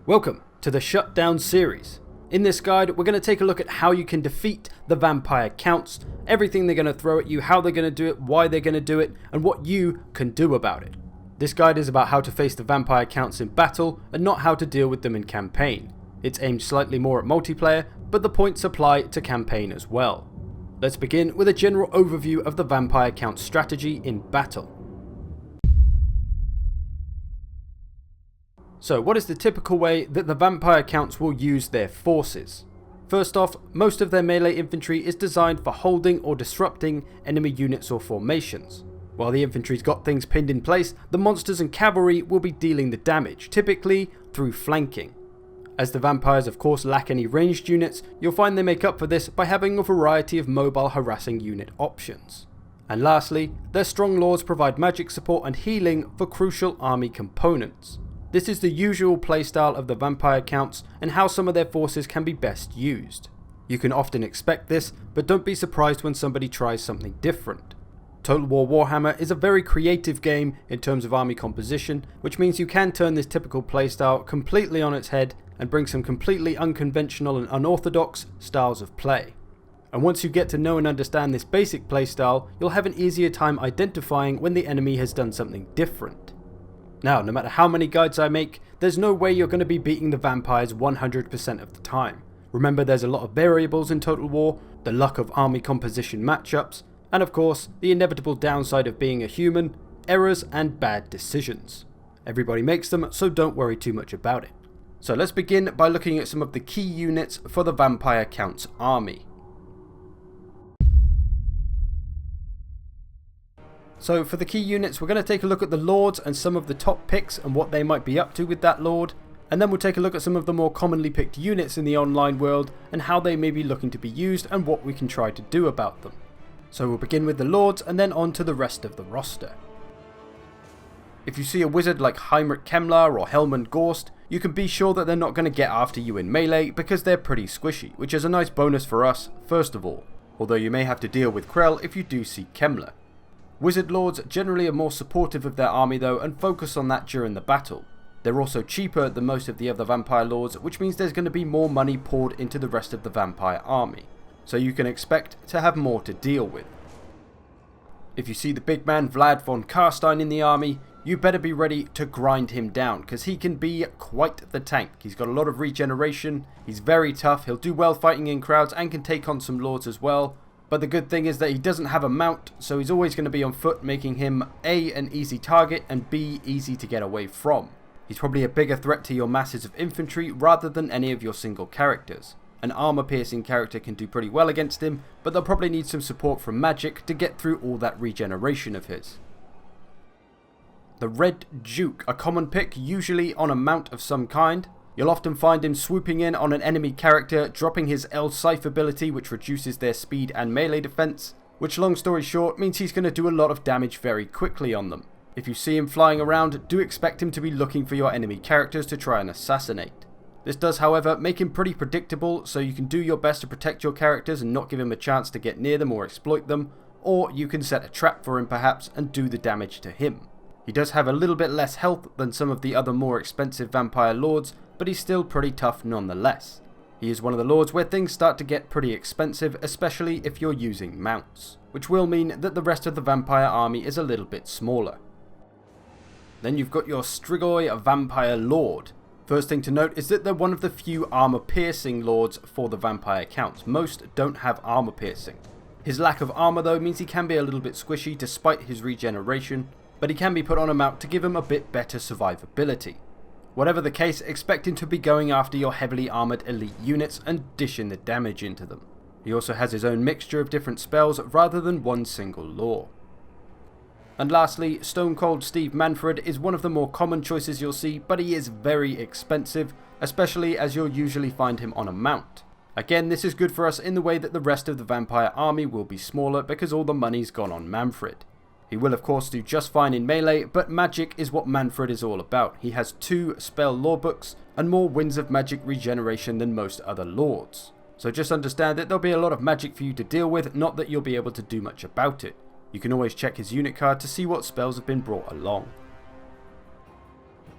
Welcome to the SHUTDOWN series. In this guide, we're going to take a look at how you can defeat the vampire counts, everything they're going to throw at you, how they're going to do it, why they're going to do it, and what you can do about it. This guide is about how to face the vampire counts in battle and not how to deal with them in campaign. It's aimed slightly more at multiplayer, but the points apply to campaign as well. Let's begin with a general overview of the vampire count strategy in battle. So what is the typical way that the vampire counts will use their forces? First off, most of their melee infantry is designed for holding or disrupting enemy units or formations. While the infantry's got things pinned in place, the monsters and cavalry will be dealing the damage, typically through flanking. As the vampires of course lack any ranged units, you'll find they make up for this by having a variety of mobile harassing unit options. And lastly, their strong lords provide magic support and healing for crucial army components. This is the usual playstyle of the vampire counts and how some of their forces can be best used. You can often expect this, but don't be surprised when somebody tries something different. Total War Warhammer is a very creative game in terms of army composition, which means you can turn this typical playstyle completely on its head and bring some completely unconventional and unorthodox styles of play. And once you get to know and understand this basic playstyle, you'll have an easier time identifying when the enemy has done something different. Now, no matter how many guides I make, there's no way you're going to be beating the vampires 100% of the time. Remember, there's a lot of variables in Total War, the luck of army composition matchups, and of course, the inevitable downside of being a human, errors and bad decisions. Everybody makes them, so don't worry too much about it. So let's begin by looking at some of the key units for the vampire counts army. So for the key units, we're going to take a look at the lords and some of the top picks and what they might be up to with that lord, and then we'll take a look at some of the more commonly picked units in the online world and how they may be looking to be used and what we can try to do about them. So we'll begin with the lords and then on to the rest of the roster. If you see a wizard like Heinrich Kemmler or Helmund Gorst, you can be sure that they're not going to get after you in melee because they're pretty squishy, which is a nice bonus for us first of all, although you may have to deal with Krell if you do see Kemmler. Wizard lords generally are more supportive of their army though and focus on that during the battle. They're also cheaper than most of the other vampire lords, which means there's going to be more money poured into the rest of the vampire army, so you can expect to have more to deal with. If you see the big man Vlad von Carstein in the army, you better be ready to grind him down because he can be quite the tank. He's got a lot of regeneration, he's very tough, he'll do well fighting in crowds and can take on some lords as well. But the good thing is that he doesn't have a mount, so he's always going to be on foot, making him A, an easy target, and B, easy to get away from. He's probably a bigger threat to your masses of infantry rather than any of your single characters. An armor-piercing character can do pretty well against him, but they'll probably need some support from magic to get through all that regeneration of his. The Red Duke, a common pick, usually on a mount of some kind. You'll often find him swooping in on an enemy character, dropping his L-Scythe ability which reduces their speed and melee defense, which long story short means he's going to do a lot of damage very quickly on them. If you see him flying around, do expect him to be looking for your enemy characters to try and assassinate. This does however make him pretty predictable, so you can do your best to protect your characters and not give him a chance to get near them or exploit them, or you can set a trap for him perhaps and do the damage to him. He does have a little bit less health than some of the other more expensive vampire lords, but he's still pretty tough nonetheless. He is one of the lords where things start to get pretty expensive, especially if you're using mounts, which will mean that the rest of the vampire army is a little bit smaller. Then you've got your Strigoi Vampire Lord. First thing to note is that they're one of the few armor piercing lords for the vampire counts. Most don't have armor piercing. His lack of armor though means he can be a little bit squishy despite his regeneration, but he can be put on a mount to give him a bit better survivability. Whatever the case, expect him to be going after your heavily armoured elite units and dishing the damage into them. He also has his own mixture of different spells rather than one single lore. And lastly, Stone Cold Steve Manfred is one of the more common choices you'll see, but he is very expensive, especially as you'll usually find him on a mount. Again, this is good for us in the way that the rest of the vampire army will be smaller because all the money's gone on Manfred. He will of course do just fine in melee, but magic is what Manfred is all about. He has 2 spell lore books and more winds of magic regeneration than most other lords. So just understand that there'll be a lot of magic for you to deal with, not that you'll be able to do much about it. You can always check his unit card to see what spells have been brought along.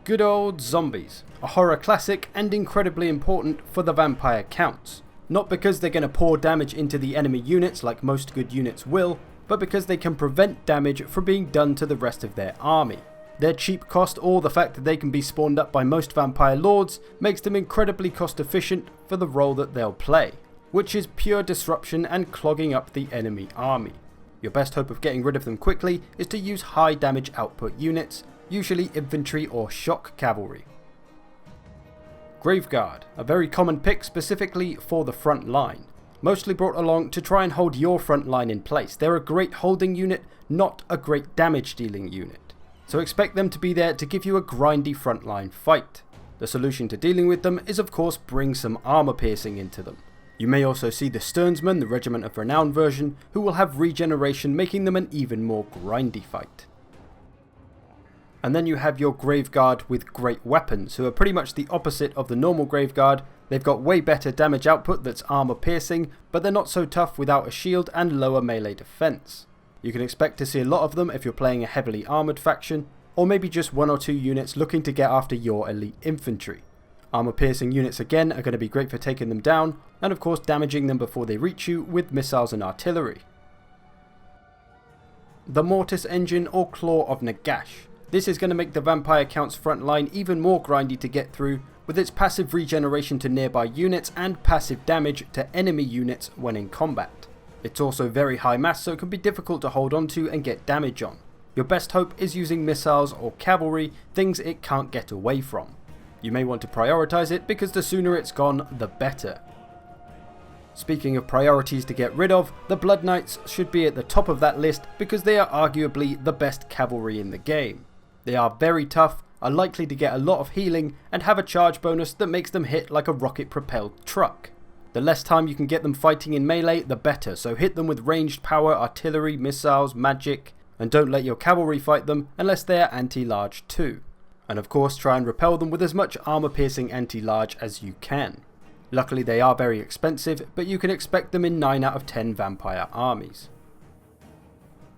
Good old zombies, a horror classic and incredibly important for the vampire counts. Not because they're going to pour damage into the enemy units like most good units will, but because they can prevent damage from being done to the rest of their army. Their cheap cost, or the fact that they can be spawned up by most vampire lords, makes them incredibly cost efficient for the role that they'll play, which is pure disruption and clogging up the enemy army. Your best hope of getting rid of them quickly is to use high damage output units, usually infantry or shock cavalry. Graveguard, a very common pick specifically for the front line. Mostly brought along to try and hold your front line in place. They're a great holding unit, not a great damage dealing unit. So expect them to be there to give you a grindy frontline fight. The solution to dealing with them is of course bring some armor piercing into them. You may also see the Sternsmen, the Regiment of Renown version, who will have regeneration, making them an even more grindy fight. And then you have your Graveguard with great weapons, who are pretty much the opposite of the normal Graveguard. They've got way better damage output that's armor piercing, but they're not so tough without a shield and lower melee defense. You can expect to see a lot of them if you're playing a heavily armored faction, or maybe just one or two units looking to get after your elite infantry. Armor piercing units again are going to be great for taking them down, and of course damaging them before they reach you with missiles and artillery. The Mortis Engine or Claw of Nagash. This is going to make the vampire count's front line even more grindy to get through, with its passive regeneration to nearby units and passive damage to enemy units when in combat. It's also very high mass, so it can be difficult to hold onto and get damage on. Your best hope is using missiles or cavalry, things it can't get away from. You may want to prioritize it because the sooner it's gone, the better. Speaking of priorities to get rid of, the Blood Knights should be at the top of that list because they are arguably the best cavalry in the game. They are very tough, are likely to get a lot of healing, and have a charge bonus that makes them hit like a rocket-propelled truck. The less time you can get them fighting in melee, the better, so hit them with ranged power, artillery, missiles, magic, and don't let your cavalry fight them unless they are anti-large too. And of course try and repel them with as much armor-piercing anti-large as you can. Luckily they are very expensive, but you can expect them in 9 out of 10 vampire armies.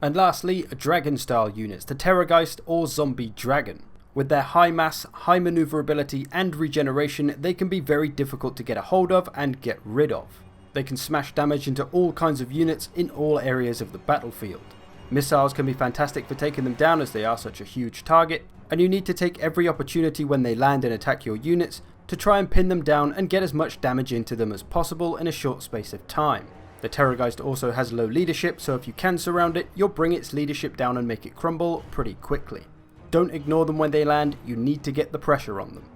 And lastly, dragon-style units, the Terrorgeist or Zombie Dragon. With their high mass, high maneuverability and regeneration, they can be very difficult to get a hold of and get rid of. They can smash damage into all kinds of units in all areas of the battlefield. Missiles can be fantastic for taking them down as they are such a huge target, and you need to take every opportunity when they land and attack your units to try and pin them down and get as much damage into them as possible in a short space of time. The Terrorgeist also has low leadership, so if you can surround it, you'll bring its leadership down and make it crumble pretty quickly. Don't ignore them when they land, you need to get the pressure on them.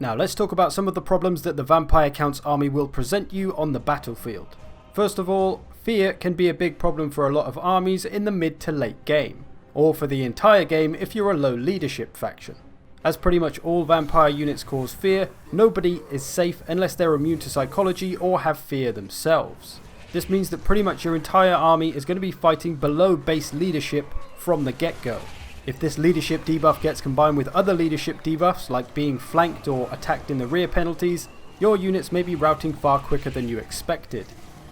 Now let's talk about some of the problems that the Vampire Count's army will present you on the battlefield. First of all, fear can be a big problem for a lot of armies in the mid to late game, or for the entire game if you're a low leadership faction. As pretty much all vampire units cause fear, nobody is safe unless they're immune to psychology or have fear themselves. This means that pretty much your entire army is going to be fighting below base leadership from the get-go. If this leadership debuff gets combined with other leadership debuffs like being flanked or attacked in the rear penalties, your units may be routing far quicker than you expected.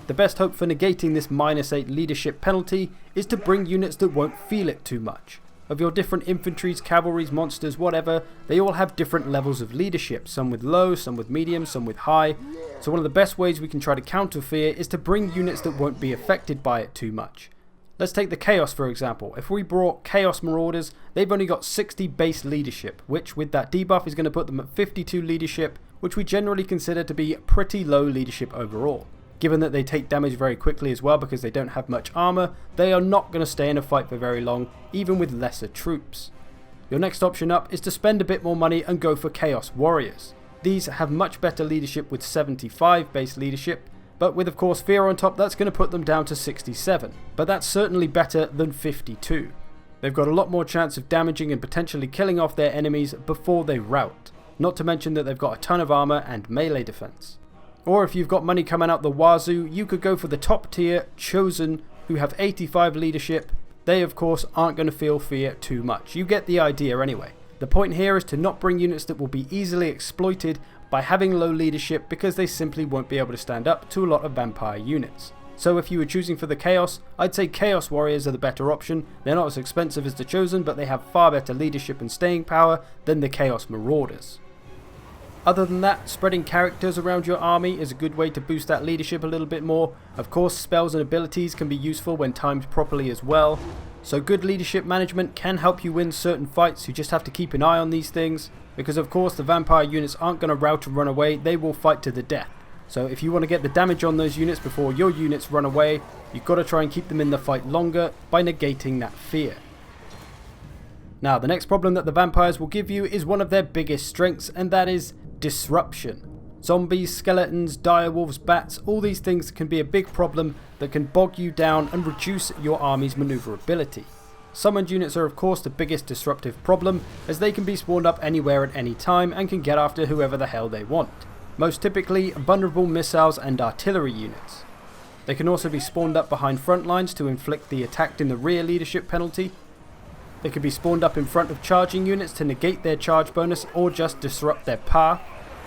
The best hope for negating this -8 leadership penalty is to bring units that won't feel it too much. Of your different infantries, cavalries, monsters, whatever, they all have different levels of leadership, some with low, some with medium, some with high. So one of the best ways we can try to counter fear is to bring units that won't be affected by it too much. Let's take the Chaos for example. If we brought Chaos Marauders, they've only got 60 base leadership, which with that debuff is going to put them at 52 leadership, which we generally consider to be pretty low leadership overall. Given that they take damage very quickly as well because they don't have much armor, they are not going to stay in a fight for very long, even with lesser troops. Your next option up is to spend a bit more money and go for Chaos Warriors. These have much better leadership with 75 base leadership, but with of course fear on top, that's going to put them down to 67, but that's certainly better than 52. They've got a lot more chance of damaging and potentially killing off their enemies before they rout, not to mention that they've got a ton of armor and melee defense. Or if you've got money coming out the wazoo, you could go for the top tier Chosen, who have 85 leadership. They of course aren't going to feel fear too much. You get the idea anyway. The point here is to not bring units that will be easily exploited by having low leadership because they simply won't be able to stand up to a lot of vampire units. So if you were choosing for the Chaos, I'd say Chaos Warriors are the better option. They're not as expensive as the Chosen, but they have far better leadership and staying power than the Chaos Marauders. Other than that, spreading characters around your army is a good way to boost that leadership a little bit more. Of course, spells and abilities can be useful when timed properly as well. So good leadership management can help you win certain fights. You just have to keep an eye on these things, because of course the vampire units aren't going to rout and run away, they will fight to the death. So if you want to get the damage on those units before your units run away, you've got to try and keep them in the fight longer by negating that fear. Now, the next problem that the vampires will give you is one of their biggest strengths, and that is disruption. Zombies, skeletons, direwolves, bats, all these things can be a big problem that can bog you down and reduce your army's maneuverability. Summoned units are of course the biggest disruptive problem, as they can be spawned up anywhere at any time and can get after whoever the hell they want. Most typically, vulnerable missiles and artillery units. They can also be spawned up behind front lines to inflict the attacked in the rear leadership penalty. They can be spawned up in front of charging units to negate their charge bonus or just disrupt their path,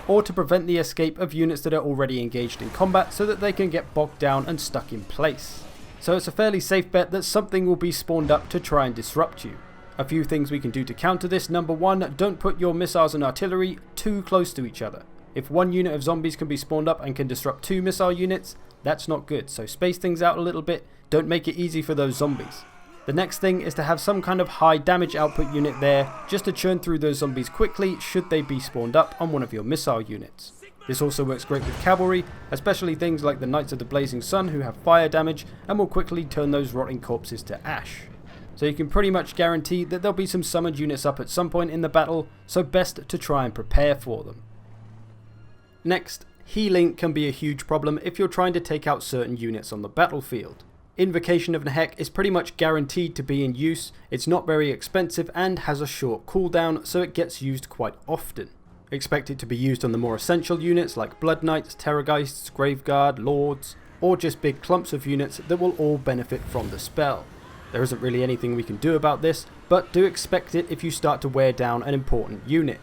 or to prevent the escape of units that are already engaged in combat so that they can get bogged down and stuck in place. So it's a fairly safe bet that something will be spawned up to try and disrupt you. A few things we can do to counter this. Number one, don't put your missiles and artillery too close to each other. If one unit of zombies can be spawned up and can disrupt two missile units, that's not good, so space things out a little bit, don't make it easy for those zombies. The next thing is to have some kind of high damage output unit there, just to churn through those zombies quickly should they be spawned up on one of your missile units. This also works great with cavalry, especially things like the Knights of the Blazing Sun who have fire damage and will quickly turn those rotting corpses to ash. So you can pretty much guarantee that there'll be some summoned units up at some point in the battle, so best to try and prepare for them. Next, healing can be a huge problem if you're trying to take out certain units on the battlefield. Invocation of Nehek is pretty much guaranteed to be in use, it's not very expensive and has a short cooldown, so it gets used quite often. Expect it to be used on the more essential units like Blood Knights, Terrorgeists, Graveguard, Lords, or just big clumps of units that will all benefit from the spell. There isn't really anything we can do about this, but do expect it if you start to wear down an important unit.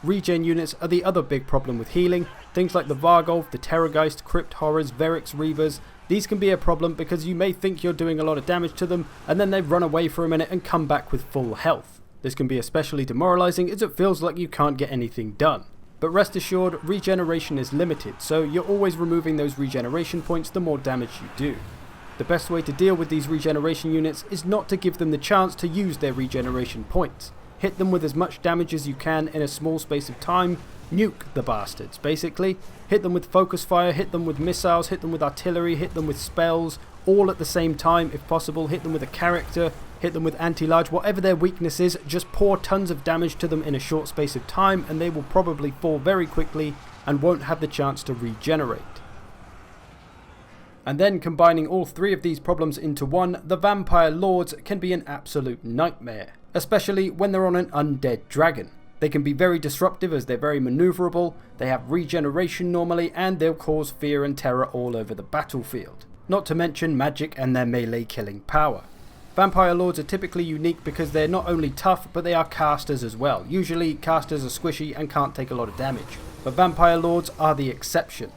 Regen units are the other big problem with healing. Things like the Vargolf, the Terrorgeist, Crypt Horrors, Verix Reavers. These can be a problem because you may think you're doing a lot of damage to them and then they run away for a minute and come back with full health. This can be especially demoralizing as it feels like you can't get anything done. But rest assured, regeneration is limited, so you're always removing those regeneration points the more damage you do. The best way to deal with these regeneration units is not to give them the chance to use their regeneration points. Hit them with as much damage as you can in a small space of time, nuke the bastards basically. Hit them with focus fire, hit them with missiles, hit them with artillery, hit them with spells, all at the same time if possible. Hit them with a character, hit them with anti-large, whatever their weakness is, just pour tons of damage to them in a short space of time and they will probably fall very quickly and won't have the chance to regenerate. And then combining all three of these problems into one, the Vampire Lords can be an absolute nightmare, especially when they're on an undead dragon. They can be very disruptive as they're very maneuverable, they have regeneration normally, and they'll cause fear and terror all over the battlefield. Not to mention magic and their melee killing power. Vampire Lords are typically unique because they're not only tough, but they are casters as well. Usually casters are squishy and can't take a lot of damage, but Vampire Lords are the exception.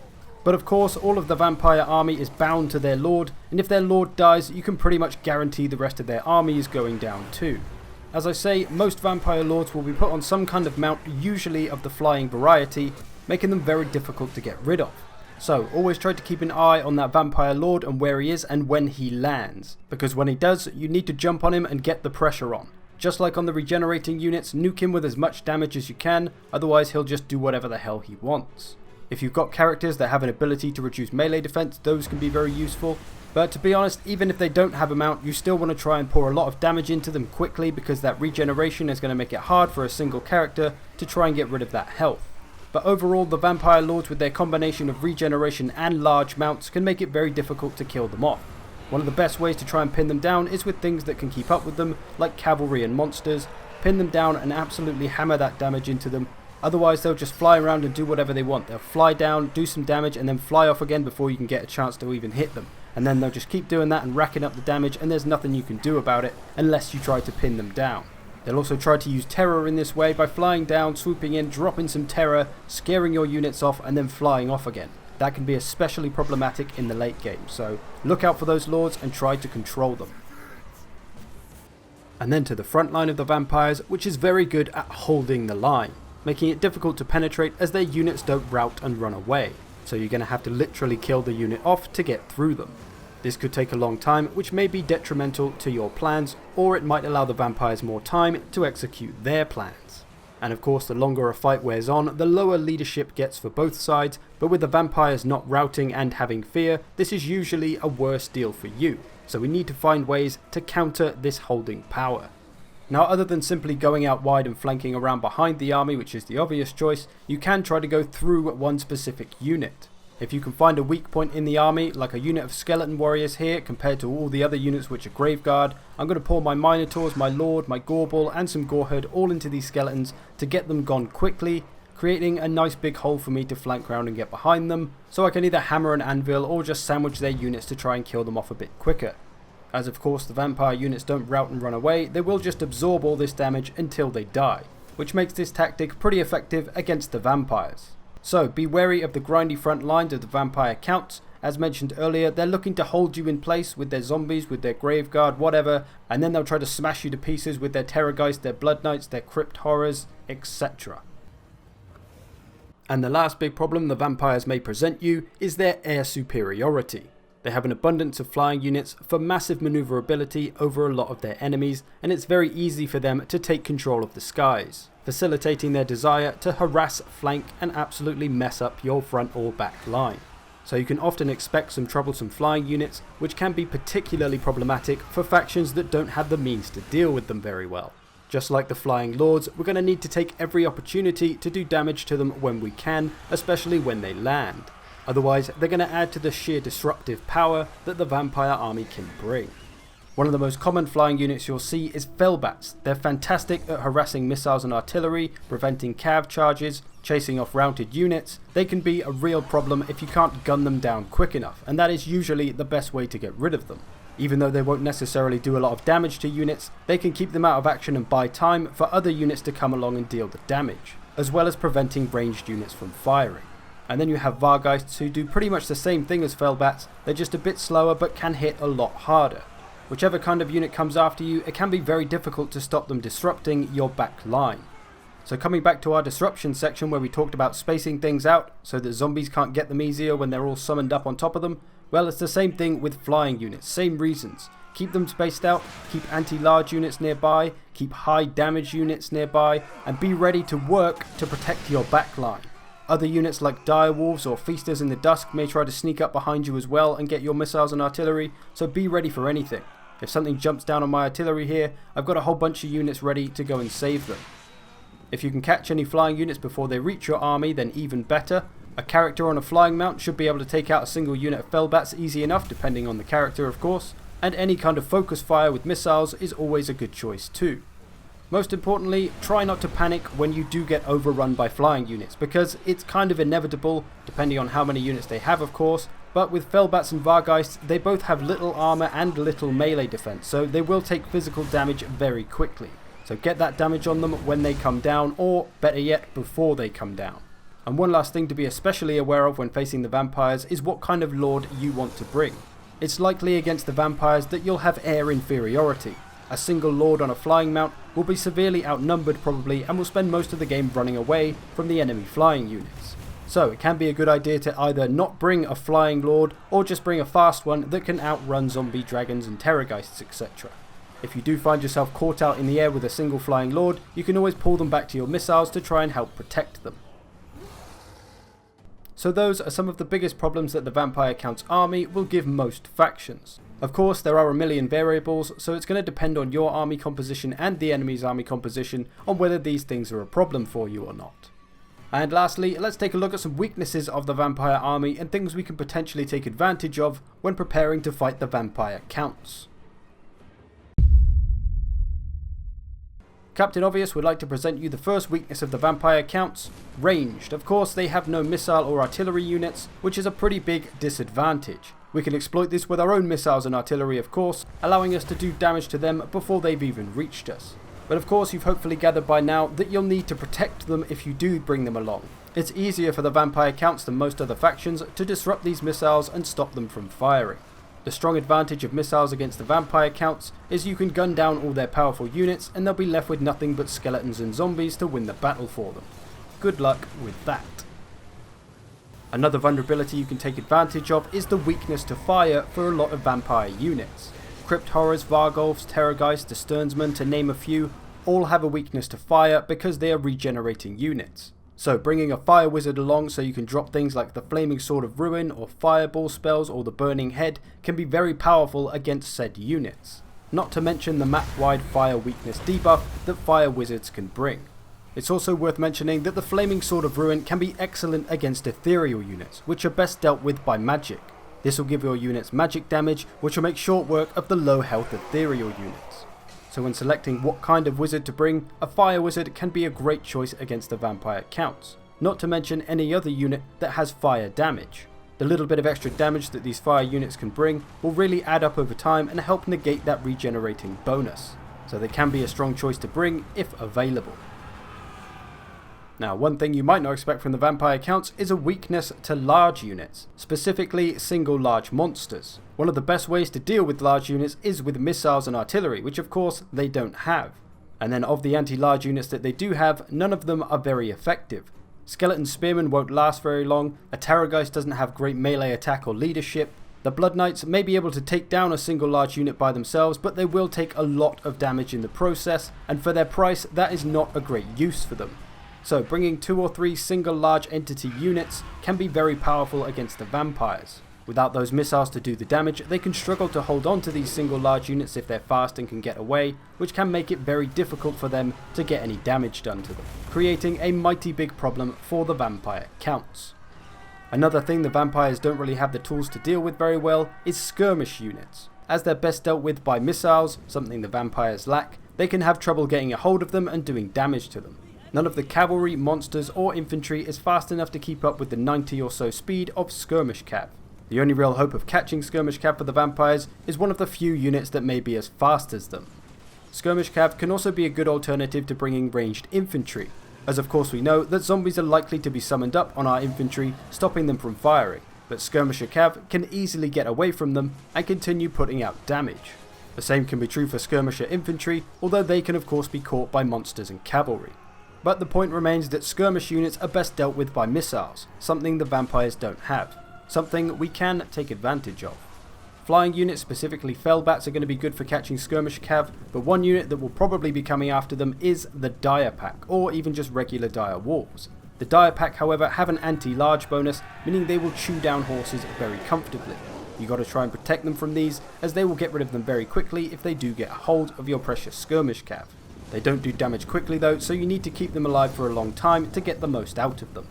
But of course, all of the vampire army is bound to their lord, and if their lord dies, you can pretty much guarantee the rest of their army is going down too. As I say, most vampire lords will be put on some kind of mount, usually of the flying variety, making them very difficult to get rid of. So always try to keep an eye on that vampire lord and where he is and when he lands, because when he does, you need to jump on him and get the pressure on. Just like on the regenerating units, nuke him with as much damage as you can, otherwise he'll just do whatever the hell he wants. If you've got characters that have an ability to reduce melee defense, those can be very useful. But to be honest, even if they don't have a mount, you still want to try and pour a lot of damage into them quickly, because that regeneration is going to make it hard for a single character to try and get rid of that health. But overall, the Vampire Lords with their combination of regeneration and large mounts can make it very difficult to kill them off. One of the best ways to try and pin them down is with things that can keep up with them, like cavalry and monsters. Pin them down and absolutely hammer that damage into them. Otherwise they'll just fly around and do whatever they want. They'll fly down, do some damage, and then fly off again before you can get a chance to even hit them. And then they'll just keep doing that and racking up the damage, and there's nothing you can do about it unless you try to pin them down. They'll also try to use terror in this way by flying down, swooping in, dropping some terror, scaring your units off, and then flying off again. that can be especially problematic in the late game, so look out for those lords and try to control them. And then to the front line of the vampires, which is very good at holding the line, making it difficult to penetrate as their units don't rout and run away, so you're going to have to literally kill the unit off to get through them. This could take a long time, which may be detrimental to your plans, or it might allow the vampires more time to execute their plans. And of course, the longer a fight wears on, the lower leadership gets for both sides, but with the vampires not routing and having fear, this is usually a worse deal for you. So we need to find ways to counter this holding power. Now, other than simply going out wide and flanking around behind the army, which is the obvious choice, you can try to go through one specific unit. If you can find a weak point in the army, like a unit of skeleton warriors here compared to all the other units which are graveguard, I'm going to pour my minotaurs, my lord, my goreball and some goreherd all into these skeletons to get them gone quickly, creating a nice big hole for me to flank around and get behind them, so I can either hammer an anvil or just sandwich their units to try and kill them off a bit quicker. As of course the vampire units don't rout and run away, they will just absorb all this damage until they die, which makes this tactic pretty effective against the vampires. So be wary of the grindy front lines of the vampire counts. As mentioned earlier, they're looking to hold you in place with their zombies, with their graveguard, whatever, and then they'll try to smash you to pieces with their terrorgeist, their blood knights, their crypt horrors, etc. And the last big problem the vampires may present you is their air superiority. They have an abundance of flying units for massive maneuverability over a lot of their enemies, and it's very easy for them to take control of the skies, facilitating their desire to harass, flank and absolutely mess up your front or back line. So you can often expect some troublesome flying units, which can be particularly problematic for factions that don't have the means to deal with them very well. Just like the Flying Lords, we're going to need to take every opportunity to do damage to them when we can, especially when they land. Otherwise, they're going to add to the sheer disruptive power that the vampire army can bring. One of the most common flying units you'll see is Felbats. They're fantastic at harassing missiles and artillery, preventing cav charges, chasing off routed units. They can be a real problem if you can't gun them down quick enough, and that is usually the best way to get rid of them. Even though they won't necessarily do a lot of damage to units, they can keep them out of action and buy time for other units to come along and deal the damage, as well as preventing ranged units from firing. And then you have Vargheists, who do pretty much the same thing as Felbats, they're just a bit slower but can hit a lot harder. Whichever kind of unit comes after you, it can be very difficult to stop them disrupting your back line. So coming back to our disruption section where we talked about spacing things out so that zombies can't get them easier when they're all summoned up on top of them, well, it's the same thing with flying units, same reasons. Keep them spaced out, keep anti-large units nearby, keep high damage units nearby, and be ready to work to protect your back line. Other units like direwolves or feasters in the dusk may try to sneak up behind you as well and get your missiles and artillery, so be ready for anything. If something jumps down on my artillery here, I've got a whole bunch of units ready to go and save them. If you can catch any flying units before they reach your army, then even better. A character on a flying mount should be able to take out a single unit of Felbats easy enough, depending on the character of course, and any kind of focus fire with missiles is always a good choice too. Most importantly, try not to panic when you do get overrun by flying units, because it's kind of inevitable, depending on how many units they have of course, but with Felbats and Vargheists, they both have little armor and little melee defense, so they will take physical damage very quickly. So get that damage on them when they come down, or better yet, before they come down. And one last thing to be especially aware of when facing the vampires is what kind of lord you want to bring. It's likely against the vampires that you'll have air inferiority. A single lord on a flying mount will be severely outnumbered probably and will spend most of the game running away from the enemy flying units. So it can be a good idea to either not bring a flying lord or just bring a fast one that can outrun zombie dragons and terrorgeists, etc. If you do find yourself caught out in the air with a single flying lord, you can always pull them back to your missiles to try and help protect them. So those are some of the biggest problems that the Vampire Count's army will give most factions. Of course, there are a million variables, so it's going to depend on your army composition and the enemy's army composition on whether these things are a problem for you or not. And lastly, let's take a look at some weaknesses of the Vampire army and things we can potentially take advantage of when preparing to fight the Vampire Counts. Captain Obvious would like to present you the first weakness of the Vampire Counts, ranged. Of course, they have no missile or artillery units, which is a pretty big disadvantage. We can exploit this with our own missiles and artillery of course, allowing us to do damage to them before they've even reached us. But of course you've hopefully gathered by now that you'll need to protect them if you do bring them along. It's easier for the vampire counts than most other factions to disrupt these missiles and stop them from firing. The strong advantage of missiles against the vampire counts is you can gun down all their powerful units and they'll be left with nothing but skeletons and zombies to win the battle for them. Good luck with that. Another vulnerability you can take advantage of is the weakness to fire for a lot of vampire units. Crypt Horrors, Vargolfs, Terrorgeists, Sternsmen, to name a few, all have a weakness to fire because they are regenerating units. So bringing a fire wizard along so you can drop things like the Flaming Sword of Ruin or fireball spells or the Burning Head can be very powerful against said units. Not to mention the map-wide fire weakness debuff that fire wizards can bring. It's also worth mentioning that the Flaming Sword of Ruin can be excellent against ethereal units, which are best dealt with by magic. This will give your units magic damage, which will make short work of the low health ethereal units. So when selecting what kind of wizard to bring, a fire wizard can be a great choice against the vampire counts, not to mention any other unit that has fire damage. The little bit of extra damage that these fire units can bring will really add up over time and help negate that regenerating bonus, so they can be a strong choice to bring if available. Now, one thing you might not expect from the vampire counts is a weakness to large units, specifically single large monsters. One of the best ways to deal with large units is with missiles and artillery, which of course they don't have. And then of the anti-large units that they do have, none of them are very effective. Skeleton Spearmen won't last very long, a Terrorgeist doesn't have great melee attack or leadership, the Blood Knights may be able to take down a single large unit by themselves, but they will take a lot of damage in the process, and for their price that is not a great use for them. So bringing 2 or 3 single large entity units can be very powerful against the vampires. Without those missiles to do the damage, they can struggle to hold on to these single large units if they're fast and can get away, which can make it very difficult for them to get any damage done to them, creating a mighty big problem for the vampire counts. Another thing the vampires don't really have the tools to deal with very well is skirmish units. As they're best dealt with by missiles, something the vampires lack, they can have trouble getting a hold of them and doing damage to them. None of the cavalry, monsters or infantry is fast enough to keep up with the 90 or so speed of skirmish cav. The only real hope of catching skirmish cav for the vampires is one of the few units that may be as fast as them. Skirmish cav can also be a good alternative to bringing ranged infantry, as of course we know that zombies are likely to be summoned up on our infantry, stopping them from firing, but skirmisher cav can easily get away from them and continue putting out damage. The same can be true for skirmisher infantry, although they can of course be caught by monsters and cavalry. But the point remains that skirmish units are best dealt with by missiles, something the vampires don't have, something we can take advantage of. Flying units, specifically Fellbats, are going to be good for catching skirmish cav, but one unit that will probably be coming after them is the Dire Pack, or even just regular Dire Wolves. The Dire Pack, however, have an anti-large bonus, meaning they will chew down horses very comfortably. You got to try and protect them from these, as they will get rid of them very quickly if they do get a hold of your precious skirmish cav. They don't do damage quickly though, so you need to keep them alive for a long time to get the most out of them.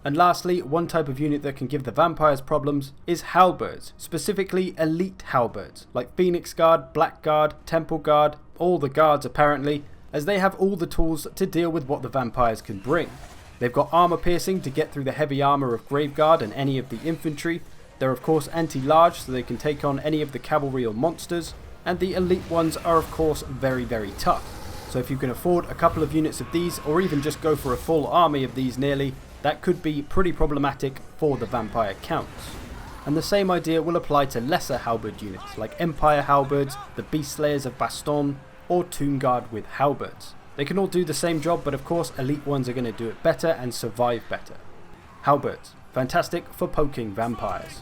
And lastly, one type of unit that can give the vampires problems is halberds, specifically elite halberds, like Phoenix Guard, Blackguard, Temple Guard, all the guards apparently, as they have all the tools to deal with what the vampires can bring. They've got armor piercing to get through the heavy armor of Graveguard and any of the infantry. They're of course anti-large, so they can take on any of the cavalry or monsters. And the elite ones are of course very tough. So if you can afford a couple of units of these, or even just go for a full army of these nearly, that could be pretty problematic for the vampire counts. And the same idea will apply to lesser halberd units, like Empire halberds, the Beast Slayers of Baston, or Tomb Guard with halberds. They can all do the same job, but of course elite ones are going to do it better and survive better. Halberds, fantastic for poking vampires.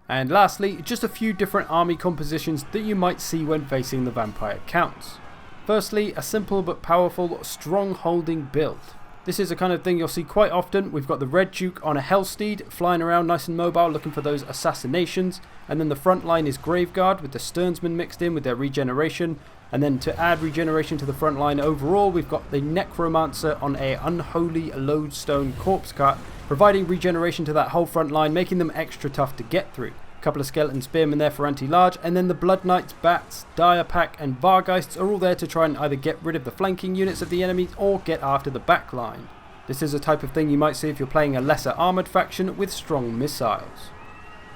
And lastly, just a few different army compositions that you might see when facing the vampire counts. Firstly, a simple but powerful strong holding build. This is a kind of thing you'll see quite often. We've got the Red Duke on a Hellsteed, flying around nice and mobile looking for those assassinations, and then the front line is Graveguard with the Sternsmen mixed in with their regeneration, and then to add regeneration to the front line overall, we've got the Necromancer on a unholy lodestone corpse cart, providing regeneration to that whole front line, making them extra tough to get through. A couple of Skeleton Spearmen there for anti-large, and then the Blood Knights, Bats, Dire Pack and Vargeists are all there to try and either get rid of the flanking units of the enemy or get after the back line. This is a type of thing you might see if you're playing a lesser armoured faction with strong missiles.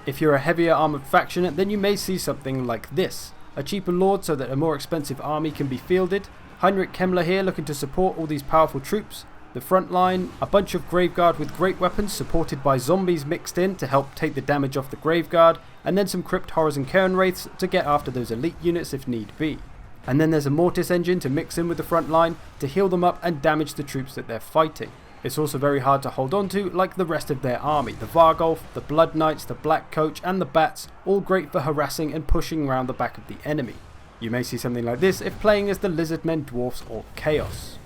If you're a heavier armoured faction, then you may see something like this. A cheaper lord so that a more expensive army can be fielded. Heinrich Kemmler here looking to support all these powerful troops. The front line, a bunch of Graveguard with great weapons supported by zombies mixed in to help take the damage off the Graveguard, and then some Crypt Horrors and Cairn Wraiths to get after those elite units if need be. And then there's a Mortis engine to mix in with the front line to heal them up and damage the troops that they're fighting. It's also very hard to hold on to, like the rest of their army. The Vargolf, the Blood Knights, the Black Coach and the Bats, all great for harassing and pushing around the back of the enemy. You may see something like this if playing as the Lizardmen, Dwarfs or Chaos.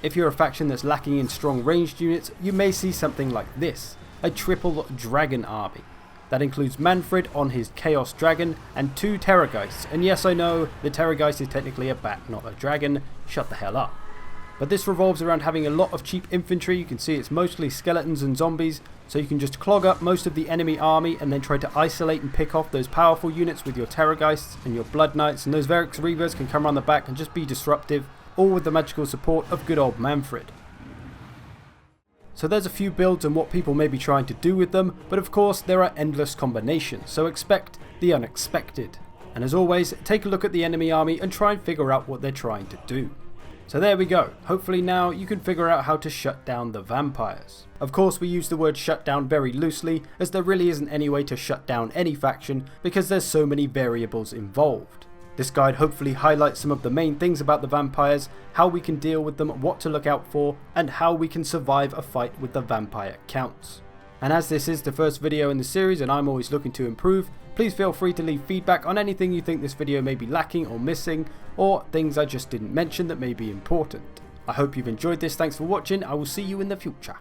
If you're a faction that's lacking in strong ranged units, you may see something like this. A triple Dragon army. That includes Manfred on his Chaos Dragon and 2 Terrorgeists. And yes, I know, the Terrorgeist is technically a bat, not a dragon. Shut the hell up. But this revolves around having a lot of cheap infantry. You can see it's mostly skeletons and zombies, so you can just clog up most of the enemy army and then try to isolate and pick off those powerful units with your Terrorgeists and your Blood Knights, and those Verix Reavers can come around the back and just be disruptive, all with the magical support of good old Manfred. So there's a few builds and what people may be trying to do with them, but of course there are endless combinations, so expect the unexpected. And as always, take a look at the enemy army and try and figure out what they're trying to do. So there we go, hopefully now you can figure out how to shut down the vampires. Of course we use the word shut down very loosely, as there really isn't any way to shut down any faction because there's so many variables involved. This guide hopefully highlights some of the main things about the vampires, how we can deal with them, what to look out for, and how we can survive a fight with the vampire counts. And as this is the first video in the series and I'm always looking to improve, please feel free to leave feedback on anything you think this video may be lacking or missing, or things I just didn't mention that may be important. I hope you've enjoyed this, thanks for watching, I will see you in the future.